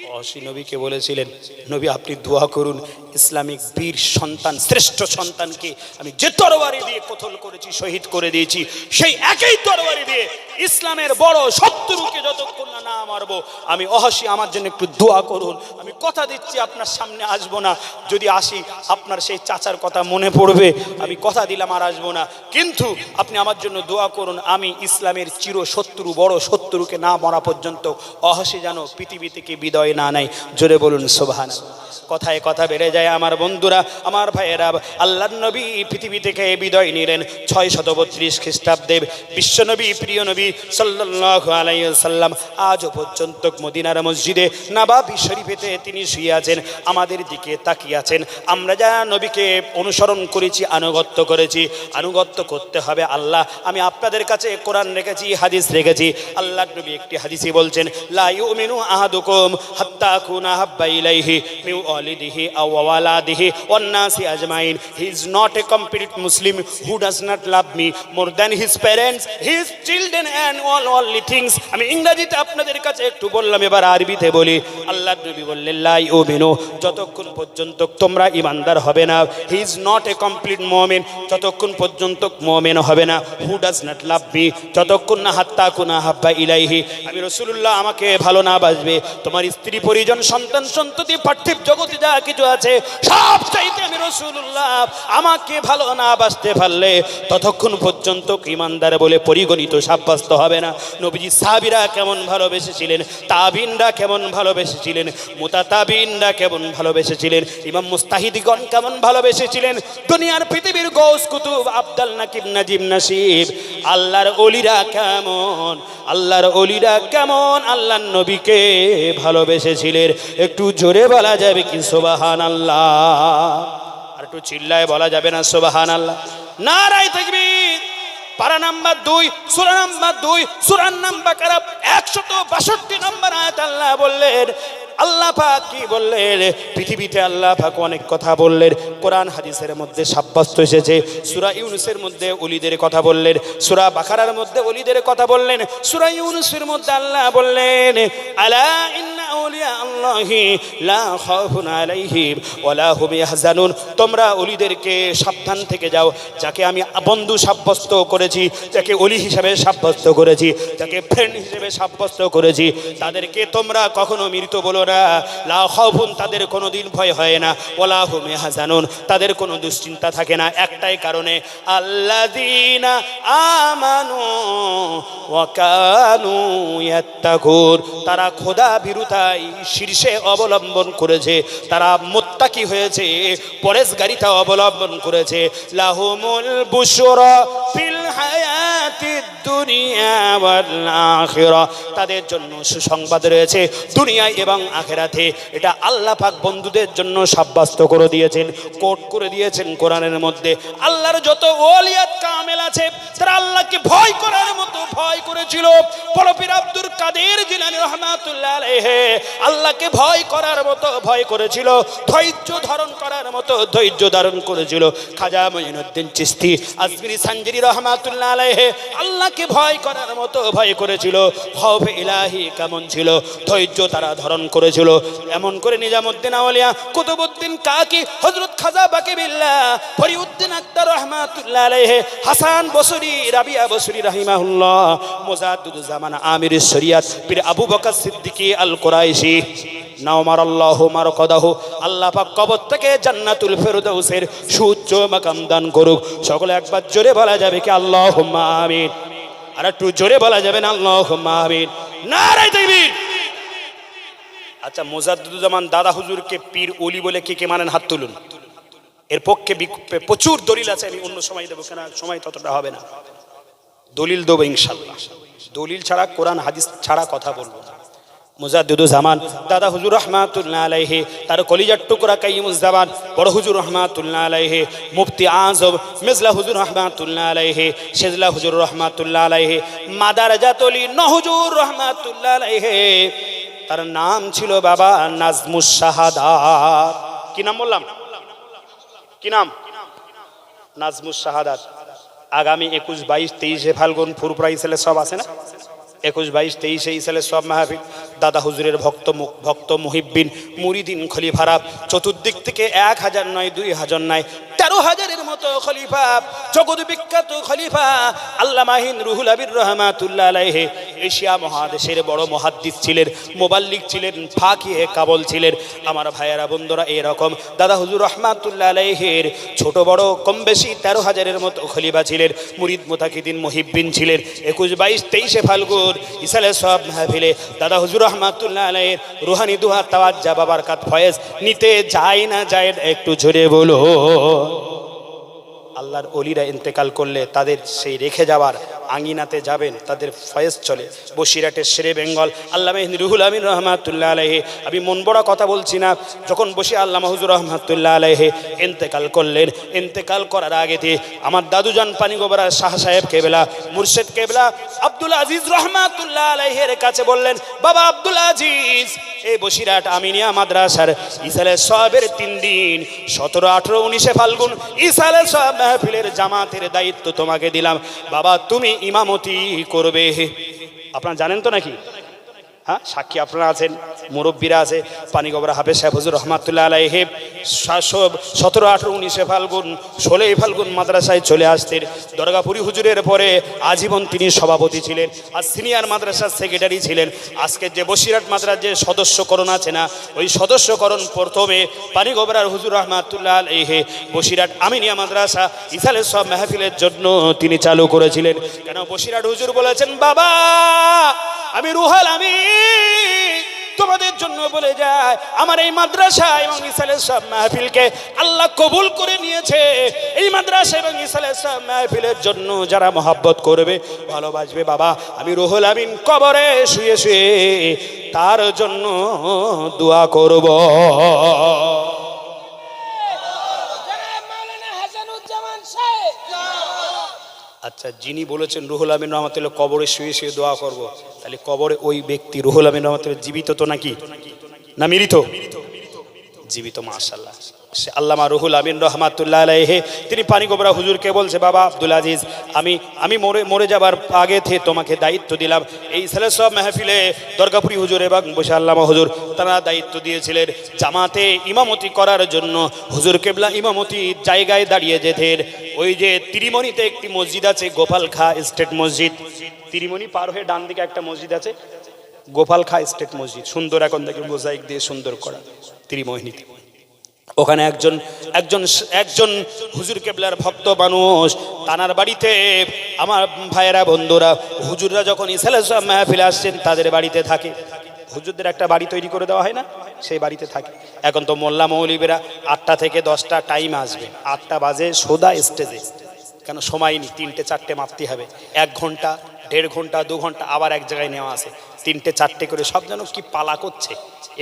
ওয়াহাশী নবীকে বলেছিলেন, নবী আপনি দোয়া করুন, ইসলামিক বীর সন্তান শ্রেষ্ঠ সন্তানকে আমি যে তরবারি দিয়ে কতল করেছি, শহীদ করে দিয়েছি, সেই একই তরবারি দিয়ে ইসলামের বড় শত্রুকে যতক্ষণ না মারবো, আমি ওয়াহাশী আমার জন্য একটু দোয়া করুন। আমি কথা দিচ্ছি আপনার সামনে আসবো না, যদি আসি আপনার সেই চাচার কথা মনে পড়বে, আমি কথা দিলাম আর আসবো না, কিন্তু আপনি আমার জন্য দোয়া করুন, আমি ইসলামের চির শত্রু বড় শত্রুকে না মরা পর্যন্ত ওয়াহাশী যেন পৃথিবী থেকে বিদায় না নেয়। জোরে বলুন সুবহানাল্লাহ। কথায় কথা বেড়ে যায় আমার বন্ধুরা, আমার ভাইয়েরা, আল্লাহর নবী পৃথিবী থেকে বিদায় নিলেন 632 খ্রিস্টাব্দে। বিশ্বনবী প্রিয় নবী সাল্লাল্লাহু আলাইহি ওয়াসাল্লাম আজও পর্যন্ত মদিনার মসজিদে নববী শরীফেতে তিনি শুয়ে আছেন, আমাদের দিকে তাকিয়ে আছেন। আমরা যারা নবীকে অনুসরণ করেছি, আনুগত্য করেছি, আনুগত্য করতে হবে আল্লাহ। আমি আপনাদের কাছে কোরআন রেখেছি, হাদিস রেখেছি। আল্লাহর নবী একটি হাদিসে বলছেন, লা ইউমিনু আহাদুকুম হাত্তা আকুনা হাব্বা ইলাইহি মিন ওয়ালিদিহি আও ওয়ালাদিহি ওয়ান নাসি আজমাইন। He is not a complete Muslim who does not love me more than his parents, his children and all worldly things. আমি ইংরেজিতে আপনাদের কাছে একটু বললাম, এবার আরবিতে বলি। আল্লাহর নবী বললেন, লা ইউমিনু, যতক্ষণ পর্যন্ত তোমরা ঈমানদার হবে না, he is not a complete মুমিন, যতক্ষণ পর্যন্ত মুমিন হবে না, who does not love me, যতক্ষণ না হাত্তা কুনা হাব্বা ইলাইহি, আমি রাসূলুল্লাহ আমাকে ভালো না বাসবে, তোমার স্ত্রী পরিজন সন্তান সন্ততি পার্থিব জগতে যা কিছু আছে সব চাইতে আমি রাসূলুল্লাহ, আমাকে ভালো না বাসতে পারলে ততক্ষণ পর্যন্ত ঈমানদার বলে পরিগণিত সাব্যস্ত হবে না। নবীজি সাহাবীরা কেমন ভালোবেসেছিলেন, তাবিনরা কেমন ভালোবেসেছিলেন, মুতাতাবিনরা কেমন ভালোবেসেছিলেন, ইমাম মুস্তাহিদিগণ কেমন ভালোবেসেছিলেন, দুনিয়ার পৃথিবীর গৌস কুতুব আব্দুল নাকিব নাজিম নাসিব, আল্লাহর ওলিরা কেমন, আল্লাহর ওলিরা কেমন আল্লাহর নবীকে ভালোবেসেছিলেন। একটু জোরে বলা যাবে কি সুবহানাল্লাহ? আর একটু চিল্লায় বলা যাবে না সুবহানাল্লাহ? নারায়ে তাকবীর। পারা নাম্বার 2, সূরা নাম্বার 2, সূরা নাম্বার 162 নম্বর আয়াত আল্লাহ বললেন, আল্লাহ পাক কি বললেন? পৃথিবীতে আল্লাহ পাক অনেক কথা বললেন, কোরআন হাদিসের মধ্যে সাব্যস্ত এসেছে। সূরা ইউনূসের মধ্যে ওলিদের কথা বললেন, সূরা বাকারার মধ্যে ওলিদের কথা বললেন, সূরা ইউনূসের মধ্যে আল্লাহ বললেন, আলা ইন্না আউলিয়া আল্লাহি লা খাউফুন আলাইহিম ওয়ালা হুম ইয়াহজানুন। তোমরা ওলিদেরকে সাবধান থেকে যাও, যাকে আমি বন্ধু সাব্যস্ত করেছি, যাকে ওলি হিসেবে সাব্যস্ত করেছি, যাকে ফ্রেন্ড হিসেবে সাব্যস্ত করেছি, তাদেরকে তোমরা কখনো মৃত বলো না। লা খাউফুন, তাদের কোনোদিন ভয় হয় না, ওয়ালা হুম ইয়াহজানুন, তাদের কোনো দুশ্চিন্তা থাকে না। একটাই কারণে, আল্লাযীনা আমানু ওয়া কানু ইয়াত্তাকুন, তারা খোদা ভীরুতাই শীর্ষে অবলম্বন করেছে, তারা মুত্তাকি হয়েছে, পরেশগারিতা অবলম্বন করেছে। লাহুমুল বুশরা ফিল হায়াতিদ দুনিয়া ওয়াল আখিরা, তাদের জন্য সুসংবাদ রয়েছে দুনিয়ায় এবং আখিরাতে। এটা আল্লাহ পাক বন্ধুদের জন্য সাব্যস্ত করে দিয়েছেন, কোট করে দিয়েছেন কোরআনের মধ্যে। আল্লাহর যত ওলিয়াত কামেল আছে তারা আল্লাহকে ভয় করার মতো ভয় করেছিল। বড় পীর আব্দুল কাদের জিলানী রাহমাতুল্লাহ আলাইহি আল্লাহকে ভয় করার মতো ভয় করেছিল, ধৈর্য ধারণ করার মতো ধৈর্য ধারণ করেছিল। খাজা মুঈনুদ্দিন চিশতি আজমিরি সানজিরি রাহমাতুল্লাহ আলাইহি আল্লাহকে ভয় করার মতো ভয় করেছিল। খৌফ ইলাহি কেমন ছিল, ধৈর্য তারা ধারণ করেছিল। এমন করে নিজামুদ্দিন আউলিয়া, কুতুবউদ্দিন কাকি, হযরত খাজা বাকিবিল্লাহ, ফরিউদ্দিন আক্তার রাহমাতুল্লাহ আলাইহি, হাসান বসরি, রাবিয়া বসরি রাহিমাহুল্লাহ, মুজাদ্দিদুজ জামান আমিরুশ শরিয়াত পীর আবু বকর সিদ্দিকী আল কুরাইশি নাওমারাল্লাহু মারকাদাহু, আল্লাহ পাক কবর থেকে জান্নাতুল ফেরদাউসের সুউচ্চ মাকাম দান করুক। সকলে একবার জোরে বলা যাবে কি আল্লাহুম্মা আমিন? আর একটু জোরে বলা যাবে না আল্লাহুম্মা আমিন? নারায়ে তাকবীর। আচ্ছা, মুজাদ্দিদুজ্জামান দাদা হুজুরকে পীর ওলি বলে কে কে মানেন? হাত তুলুন। এর পক্ষে প্রচুর দলিল আছে, আমি অন্য সময় দেবো, কেন সময় ততটা হবে না। দলিল দেবো ইনশাআল্লাহ, দলিল ছাড়া, কোরআন হাদিস ছাড়া কথা বলবো না। মুজাদ্দিদুজ্জামান দাদা হুজুর রহমাতুল্লাহ আলাইহি, তার কলিজার টুকরা কাইয়ুমুজ্জামান বড় হুজুর রহমাতুল্লাহ আলাইহি, মুফতি আজম মিজলা হুজুর রহমাতুল্লাহ আলাইহি, সেজলা হুজুর রহমাতুল্লাহ আলাইহি, মাদারাজাতুলি নহজুর রহমাতুল্লাহ আলাইহি, তার নাম ছিল বাবা নাজমুস শাহাদাত। কি নাম বললাম? কি নাম? নাজমুস শাহাদাত। আগামী 21, 22, 23 ফাল্গুন ফুরফুরা ইসলে সব আছে না? 21, 22, 23 এই সালে সব মাহফিল। দাদা হুজুরের ভক্ত মুহিব্বিন মুরিদিন খলিফারা চতুর্দিক থেকে 1000 নয়, 2000 নয়, 13,000-এর মতো খলিফা, জগৎ বিখ্যাত খলিফা আল্লামা হিন্দ রুহুল আমিন রাহমাতুল্লাহ আলাইহি এশিয়া মহাদেশের বড় মুহাদ্দিস ছিলেন, মুবাল্লিগ ছিলেন, ফাকিহে কাবল ছিলেন। আমার ভাইয়েরা বন্ধুরা, এরকম দাদা হুজুর রহমাতুল্লাহ আলাইহির ছোট বড় কম বেশি 13,000-এর মতো খলিফা ছিলেন, মুরিদ মুতাকিদিন মুহিব্বিন ছিলেন। 21, 22, 23 ফাল্গুন ইসালে সব মাহফিলে দাদা হুজুর রহমাতুল্লাহ আলাইহির রুহানি দুহা তাওয়াজ্জা বাবারকাত ফয়েজ নিতে যায় না যায়? একটু জোরে বলো। আল্লাহর ওলিরা ইন্তেকাল করলে তাদের সেই রেখে যাওয়ার আঙ্গিনাতে যাবেন, তাদের ফয়েজ চলে। বসিরহাটের শেরে বেঙ্গল আল্লামা হিন্দ রুহুল আমিন রহমাতুল্লাহ আলাইহি, আমি মন বড়া কথা বলছি না, যখন বসে আল্লামা হুজুর রহমাতুল্লাহ আলাইহি ইন্তেকাল করলেন, ইন্তেকাল করার আগেতে আমার দাদুজান পানিগোবরা শাহ সাহেব কেবলা, মুর্শেদ কেবলা আব্দুল আজিজ রহমাতুল্লাহ আলাইহির কাছে বললেন, বাবা আব্দুল আজিজ, এই বসিরহাট আমিনিয়া মাদ্রাসার ইসালে সবের 3 দিন 17, 18, 19 ফাল্গুন ইসালে সব মাহফিলের জামাতের দায়িত্ব তোমাকে দিলাম, বাবা তুমি ইমামতি করবে। আপনারা জানেন তো নাকি? হ্যাঁ, সাক্ষী আপনারা আছেন, মুরব্বীরা আছে। পানিগবরা হাফেজ সাহেব হুজুর রহমাতুল্লাহ আলাইহি 17, 18, 19 ফাল্গুন 16 ফাল্গুন মাদ্রাসায় চলে আসতেন। দরগাপুরি হুজুরের পরে আজীবন তিনি সভাপতি ছিলেন আর সিনিয়র মাদ্রাসার সেক্রেটারি ছিলেন। আজকে যে বসিরহাট মাদ্রাসার যে সদস্যকরণ আছে না, ওই সদস্যকরণ প্রথমে পানিগবরার হুজুর রহমাতুল্লাহ আলাইহি বসিরহাট আমিনিয়া মাদ্রাসা ইসালের সব মাহফিলের জন্য তিনি চালু করেছিলেন। কেন বসিরহাট হুজুর বলেছেন, বাবা আমি রুহুল আমিন তোমাদের জন্য বলে যায়, আমার এই মাদ্রাসা এবং ইসালের সব মাহফিলকে আল্লাহ কবুল করে নিয়েছে। এই মাদ্রাসা এবং ইসালের সব মাহফিলের জন্য যারা মহব্বত করবে, ভালোবাসবে, বাবা আমি রুহুল আমিন কবরে শুয়ে শুয়ে তার জন্য দোয়া করব। আচ্ছা, যিনি বলেছেন রুহুল আমিন রহমাতুল্লাহ কবরে শুয়ে শুয়ে দোয়া করব, তাহলে কবরে ওই ব্যক্তি রুহুল আমিন রহমাতুল্লাহ জীবিত তো নাকি না মৃত? জীবিত, মাশাআল্লাহ। সে আল্লামা রুহুল আমিন রহমাতুল্লাহ আলাইহি তিনি পানিগোবরা হুজুরকে বলছে, বাবা আব্দুল আজিজ আমি মরে যাবার আগে থেকে তোমাকে দায়িত্ব দিলাম। এই ছেলে সব মাহফিলে দরগাপুরি হুজুর এবং বসে আল্লামা হুজুর তারা দায়িত্ব দিয়েছিলেন জামাতে ইমামতি করার জন্য। হুজুর কেবলা ইমামতি জায়গায় দাঁড়িয়ে যেতেন। ওই যে ত্রিমণিতে একটি মসজিদ আছে, গোপাল খা স্টেট মসজিদ। ত্রিমণি পার হয়ে ডান দিকে একটা মসজিদ আছে, গোপাল খা স্টেট মসজিদ, সুন্দর এখন দেখে মোজাইক দিয়ে সুন্দর করা ত্রিমোহিনীতে। ওখানে একজন হুজুর কেবলার ভক্ত মানুষ, তানার বাড়িতে আমার ভাইয়েরা বন্ধুরা হুজুররা যখন ইসালের সব মাহফিলে আসছেন তাদের বাড়িতে থাকে। হুজুরদের একটা বাড়ি তৈরি করে দেওয়া হয় না, সেই বাড়িতে থাকে। এখন তো মোল্লা মৌলবীরা 8টা থেকে 10টা টাইম আসবে, 8টা বাজে সোদা স্টেজে, কেন সময় নেই, 3টে 4টে মাপতে হবে। 1 ঘন্টা 1.5 ঘন্টা 2 ঘন্টা আবার এক জায়গায় নেওয়া আছে, 3টে 4টে করে সব যেন কি পালা করছে,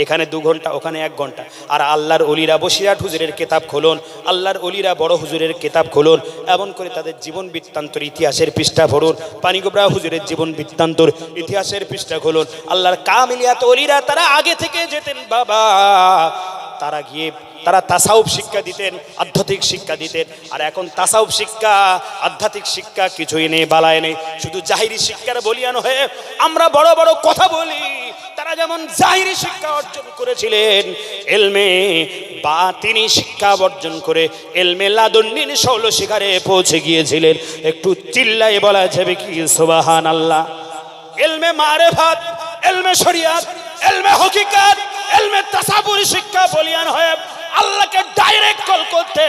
এখানে 2 ঘন্টা ওখানে 1 ঘন্টা। আর আল্লাহর অলিরা বসিরহাট হুজুরের কিতাব খুলুন, আল্লাহর অলিরা বড় হুজুরের কিতাব খুলুন, এমন করে তাদের জীবন বৃত্তান্তর ইতিহাসের পৃষ্ঠা পড়ুন। পানিগোবরা হুজুরের জীবন বৃত্তান্তর ইতিহাসের পৃষ্ঠা খুলুন। আল্লাহর কামিলিয়াত অলিরা তারা আগে থেকে যেতেন বাবা, তারা গিয়ে তারা তাসাউফ শিক্ষা দিতেন, আধ্যাত্মিক শিক্ষা দিতেন। আর এখন তাসাউফ শিক্ষা আধ্যাত্মিক শিক্ষা কিছুই নেই, বালায় নেই, শুধু জাহিরি শিক্ষার বলিয়ান হয়ে আমরা বড় বড় কথা বলি। তারা যেমন জাহিরি শিক্ষা অর্জন করেছিলেন, এলমে বাতিনি শিক্ষা অর্জন করে এলমে লাদুন্নির ষোল শিখারে পৌঁছে গিয়েছিলেন। একটু চিল্লায় বলা যাবে কি সুবহানাল্লাহ? এলমে মারেফাত, এলমে শরিয়াত, এলমে হকিকত, এলমে তাসাবুর শিক্ষা বলিয়ান হয়ে আল্লাহকে ডাইরেক্ট কল করতে।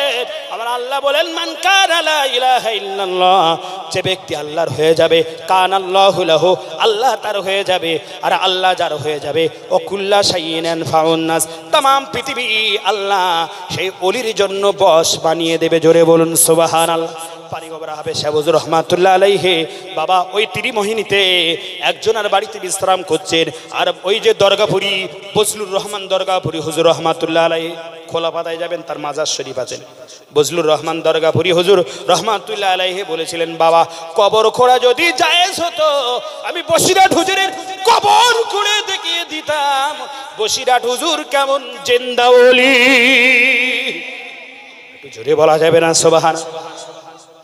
আমার আল্লাহ বলেন, মান কানা লা ইলাহা ইল্লাল্লাহ, যে ব্যক্তি আল্লাহর হয়ে যাবে, কান আল্লাহু লাহু, আল্লাহ তার হয়ে যাবে। আর আল্লাহ যার হয়ে যাবে, ও কুল্লা শাইইন আনফাউন নাস, तमाम পৃথিবী আল্লাহ সেই ওলির জন্য বশ বানিয়ে দেবে। জোরে বলুন সুবহানাল্লাহ। পানিগোবরা হাফেজ সাহেব হুজুর রহমাতুল্লাহ আলাইহি বাবা ওই ত্রিমোহিনীতে একজনের বাড়িতে বিশ্রাম করছেন। আর ওই যে দরগাপুরি বজলুর রহমান দরগাপুরি হুজুর রহমাতুল্লাহ আলাইহি, খোলা পাতায় যাবেন, তার মাজার শরীফ আছেন। বজলুর রহমান দরগাপুরি হুজুর রহমাতুল্লাহ আলাইহি বলেছিলেন, বাবা কবর খোঁড়া যদি জায়েজ হতো, আমি বসিরহাট হুজুরের কবর খুঁড়ে দেখিয়ে দিতাম বসিরহাট হুজুর কেমন জিন্দা ওলি। একটু জোরে বলা যাবে না সুবহানাল্লাহ?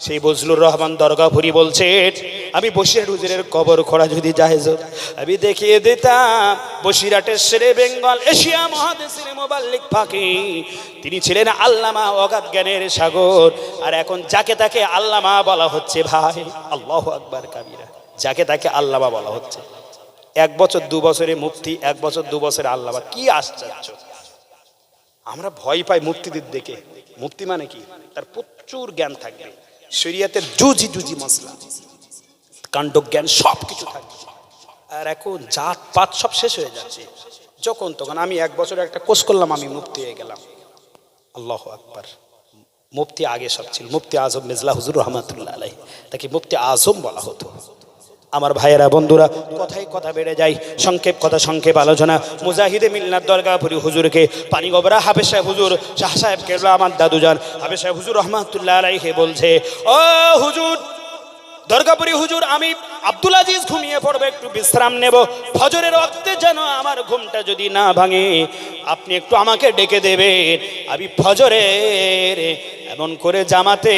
সেই বজলুর রহমান দরগাপুরি বলছেন, আমি বসিরহাট হুজুরের কবর খোঁড়া যদি জায়েজ হতো, আমি দেখিয়ে দিতাম বসিরহাটের শেরে বেঙ্গল, এশিয়া মহাদেশের মুবাল্লিগ ফাকিহ, তিনি ছিলেন আল্লামা, অগাধ জ্ঞানের সাগর। আর এখন যাকে তাকে আল্লামা বলা হচ্ছে, ভাই আল্লাহু আকবার কাবীরা, যাকে তাকে আল্লামা বলা হচ্ছে। 1 বছর 2 বছরে মুফতি, 1 বছর 2 বছরে আল্লামা, কি আশ্চর্য! আমরা ভয় পাই মুফতিদের দেখে। মুফতি মানে কি? তার প্রচুর জ্ঞান থাকবে, শরীয়তের জুজি মাসলা, কাণ্ড জ্ঞান সব কিছু থাকবে। আর এখন জাত পাত সব শেষ হয়ে যাচ্ছে, যখন তখন। আমি 1 বছরে একটা কোর্স করলাম, আমি মুফতি হয়ে গেলাম। আল্লাহু আকবার। মুফতি আগে সব ছিল, মুফতি আজম মিজলা হুজুর রহমাতুল্লাহ আলাইহি, তাকে মুফতি আজম বলা হতো। আমার ভাইয়েরা বন্ধুরা, কথায় কথা বেড়ে যায়, সংক্ষেপ আলোচনা। মুজাহিদে মিল্লাত দরগাপুরি হুজুরকে পানিগোবরা হাফেজ সাহেব হুজুর শাহ সাহেব কেবলা আমার দাদুজান হাফেজ সাহেব হুজুর রহমাতুল্লাহ আলাইহি বলছে, ও হুজুর দরগাপুরি হুজুর, আমি আব্দুল আজিজ ঘুমিয়ে পড়বে, একটু বিশ্রাম নেব, ফজরের ওয়াক্তে যেন আমার ঘুমটা যদি না ভাঙে, আপনি একটু আমাকে ডেকে দেবেন, আমি ফজরের এমন করে জামাতে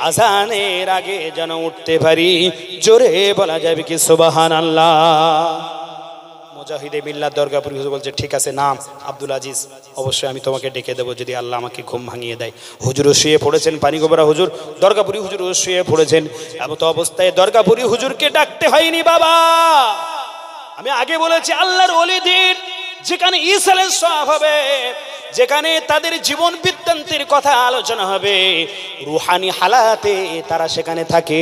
আজানের আগে যেন উঠতে পারি। জোরে বলা যাবে কি সুবহানাল্লাহ? মুজাহিদে মিল্লাত দরগাপুরি হুজুর বলছে ঠিক আছে নাম আব্দুল আজিজ, অবশ্যই আমি তোমাকে ডেকে দেবো যদি আল্লাহ আমাকে ঘুম ভাঙিয়ে দেয়। হুজুরও শুয়ে পড়েছেন, পানিগোবরা হুজুর, দরগাপুরি হুজুরও শুয়ে পড়েছেন। এমত অবস্থায় দরগাপুরি হুজুরকে ডাকতে হয়নি বাবা। আমি আগে বলেছি আল্লাহর ওলিদের যেখানে ইসালের সওয়াব হবে, যেখানে তাদের জীবন বৃত্তান্তের কথা আলোচনা হবে, রুহানি হালাতে তারা সেখানে থাকে।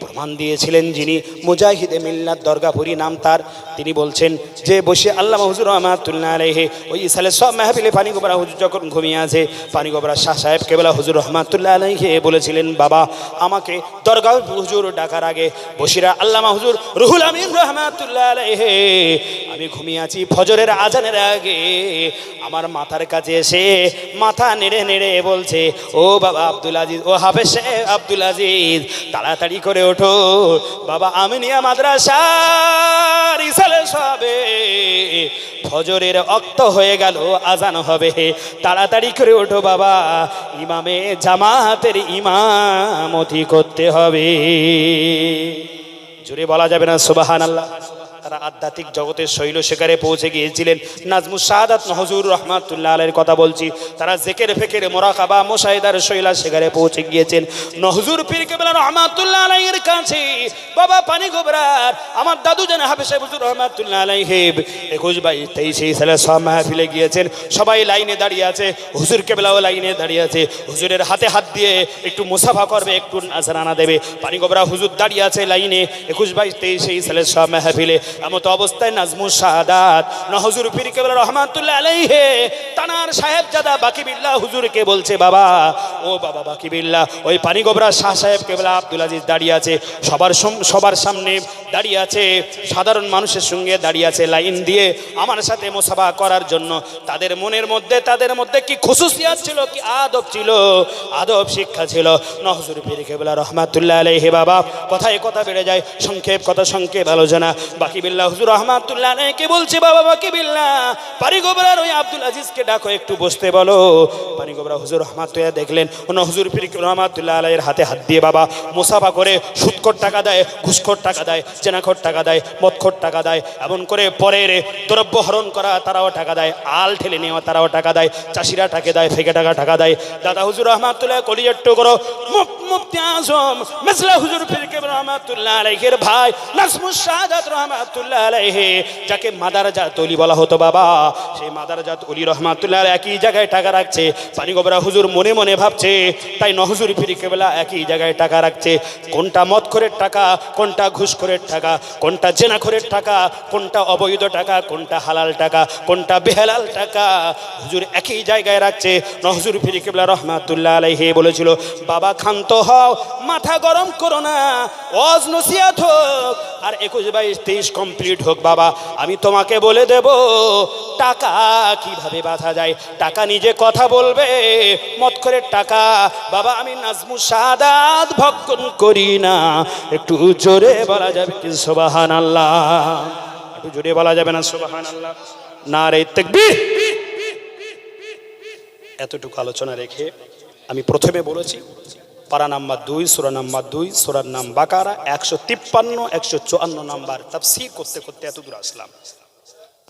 প্রমাণ দিয়েছিলেন যিনি মুজাহিদে মিল্লাত দরগাপুরি নাম তার, তিনি বলছেন যে বসে আল্লামা হুজুর রহমাতুল্লাহ আলাইহি ওই ইসালের সব মাহফিলে পানিগোবরা হুজুর যখন ঘুমিয়ে আছে, পানিগোবরা শাহ সাহেব কেবলা হুজুর রহমাতুল্লাহ আলাইহি বলেছিলেন বাবা আমাকে দরগা হুজুর ডাকার আগে বসিরা আল্লামা হুজুর রুহুল আমিন রহমাতুল্লাহ আলাইহি আমি ঘুমিয়ে আছি, ফজরের আজানের আগে আমার মাথার কাছে এসে মাথা নেড়ে নেড়ে বলছে ও বাবা আব্দুল আজিজ, ও হাফেজ সাহেব আব্দুল আজিজ, তাড়াতাড়ি করে ওঠো বাবা আমিনিয়া মাদ্রাসার ইসালে সবে ফজরের ওয়াক্ত হয়ে গেল, আজান হবে, তাড়াতাড়ি করে ওঠো বাবা, ইমামে জামাতের ইমামতি করতে হবে। জোরে বলা যাবে না সুবহানাল্লাহ। তারা আধ্যাত্মিক জগতের শৈল শিকারে পৌঁছে গিয়েছিলেন। নাজমুস সাদাত হুজুর রহমাতুল্লাহ আলাইহির কথা বলছি। তারা জিকির ফিকির মুরাকাবা মুশাহিদার শৈলা শিকারে পৌঁছে গিয়েছেন। নহুজুর পীর কেবলা রহমাতুল্লাহ আলাইহির কাছে বাবা পানিগোবরার আমার দাদু জান হাফেজ সাহেব হুজুর রহমাতুল্লাহ আলাইহি 21 22 23 সালে সব মাহফিলে গিয়েছেন। সবাই লাইনে দাঁড়িয়ে আছে, হুজুর কেবলাও লাইনে দাঁড়িয়ে আছে। হুজুরের হাতে হাত দিয়ে একটু মুসাফা করবে, একটু নাজরানা দেবে। পানিগোবরা হুজুর দাঁড়িয়ে আছে লাইনে 21 22 23 সালে সব মাহফিলে। এমত অবস্থায় নাজমুস সাদাত নহুজুর পীর কেবলা রহমাতুল্লাহ আলাইহি তানার সাহেবজাদা বাকি বিল্লাহ হুজুরকে বলছে বাবা, ও বাবা বাকি বিল্লাহ, ওই পানিগোবরা শাহ সাহেব কেবলা আব্দুল আজিজ দাঁড়িয়ে আছে, সবার সামনে দাঁড়িয়ে আছে, সাধারণ মানুষের সঙ্গে দাঁড়িয়ে আছে লাইন দিয়ে আমার সাথে মুসাফা করার জন্য। তাদের মধ্যে কি খুসুসিয়াত ছিল, কি আদব ছিল, আদব শিক্ষা ছিল। নহুজুর পীর কেবলা রহমাতুল্লাহ আলাইহি বাবা কথায় কথা বেড়ে যায়, সংক্ষেপ আলোচনা। বাকি বিল্লাহ হুজুর রহমাতুল্লাহ আলাইহি বলছে বাবা বাকি বিল্লাহ পানিগোবরার ওই আব্দুল আজিজকে ডাকো, একটু বসতে বলো। পানিগোবরা হুজুর রহমাতুল্লাহ দেখলেন হুজুর পীর রহমাতুল্লাহ আলাইহির হাতে হাত দিয়ে বাবা মুসাফা করে সুদখোর টাকা দেয়, ঘুষখোর টাকা দেয়, জেনাখোর টাকা দেয়, মদখোর টাকা দেয়, এমন করে পরের দ্রব্য হরণ করা তারাও টাকা দেয়, আল ঠেলে নেওয়া তারাও টাকা দেয়, চাষিরা টাকা দেয়, ফেকে টাকা দেয়। দাদা হুজুর রহমাতুল্লাহ কলিজার টুকরো মুফতি আজম মেজলা হুজুর পীর কেবলা রহমাতুল্লাহ আলাইহির ভাই নাজমুস সাদাত রহমাতুল্লাহ আলাইহি যাকে মাদারজাত ওলি বলা হতো বাবা, সেই মাদারজাত ওলি রহমাতুল্লাহ আলাইহি একই জায়গায় টাকা রাখছে। পানিগোবরা হুজুর মনে মনে ভাবছে, তাই নহুজুর পীর কেবলা একই জায়গায় টাকা রাখছে। কোনটা মদখোরের টাকা, কোনটা ঘুষখোরের টাকা, কোনটা জেনাখোরের টাকা, কোনটা অবৈধ টাকা, কোনটা হালাল টাকা, কোনটা বেহালাল টাকা, হুজুর একই জায়গায় রাখছে। নহুজুর পীর কেবলা রহমাতুল্লাহ আলাইহি বলেছিল বাবা ক্ষান্ত হও, মাথা গরম করো না, ওয়াজ নসিহত হোক আর 21 22 23 কমপ্লিট হোক বাবা, আমি তোমাকে বলে দেব টাকা কিভাবে বাঁধা যায়। টাকা নিজে কথা বলবে, মদখোরের টাকা বাবা আমি নাজমুস সাদাত ভক্ষণ করি না। একটু জোরে বলা যাবে কি সুবহানাল্লাহ? একটু জোরে বলা যাবে না সুবহানাল্লাহ? নারে তাকবীর। এতটুকু আলোচনা রেখে আমি প্রথমে বলেছি পারা নাম্বার 2 সূরা নাম্বার 2 সূরার নাম বাকারা 153 154 নাম্বার তাফসীর করতে করতে এত দূর আসলাম।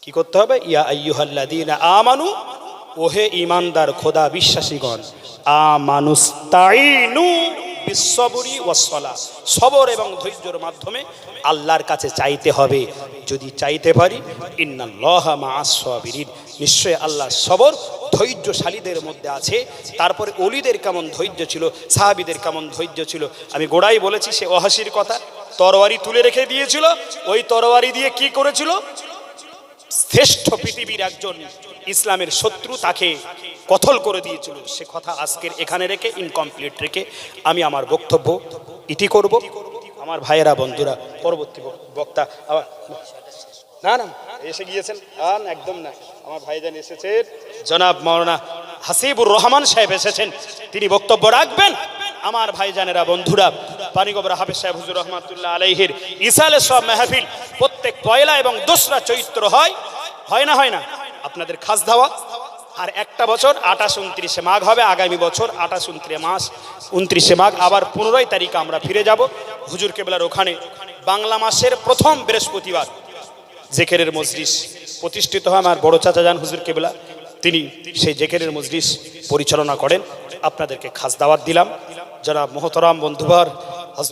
কি করতে হবে? ইয়া আইয়ুহাল্লাযীনা আমানু, ওহে ঈমানদার খোদা বিশ্বাসীগণ, আমানুস্তাঈনু বিসসবরি ওয়াসসালাহ, সবর এবং ধৈর্যের মাধ্যমে আল্লাহর কাছে চাইতে হবে। যদি চাইতে পারি ইন্নাল্লাহা মাআস সাবিরিন, নিশ্চয় আল্লাহ সবর ধৈর্যশালীদের মধ্যে আছে। তারপরে ওলিদের কেমন ধৈর্য ছিল, সাহাবীদের কেমন ধৈর্য ছিল। আমি গোড়াই বলেছি সে ওয়াহশির কথা, তরবারি তুলে রেখে দিয়েছিল, ওই তরবারি দিয়ে কি করেছিল? শ্রেষ্ঠ পৃথিবীর একজন ইসলামের শত্রু তাকে কতল করে দিয়েছিল। সে কথা আজকের এখানে রেখে ইনকমপ্লিট রেখে আমি আমার বক্তব্য ইতি করব। আমার ভাইয়েরা বন্ধুরা, পরবর্তী বক্তা আবার না এসে গিয়েছেন, একদম না, আমার ভাইজান এসেছেন, জনাব মাওলানা হাসিবুর রহমান সাহেব এসেছেন, তিনি বক্তব্য রাখবেন। আমার ভাইজানেরা বন্ধুরা, পানিগোবরা হাফেজ সাহেব হুজুর রহমাতুল্লাহ আলাইহির ইসালে সব মাহফিল প্রত্যেক পয়লা এবং দোসরা চৈত্র হয় না আপনাদের খাস দাওয়াত। আর একটা বছর 28 29 মাঘ হবে, আগামী বছর 28 29 মাঘ আবার 15 তারিখ আমরা ফিরে যাব হুজুর কেবলার ওখানে। বাংলা মাসের প্রথম বৃহস্পতিবার জেকেরের মজলিস প্রতিষ্ঠিত হয় আমার বড় চাচা জান হুজুর কেবলা, তিনি সেই জেকেরের মজলিস পরিচালনা করেন। আপনাদেরকে খাস দাওয়াত দিলাম। যারা মোহতরাম বন্ধুবার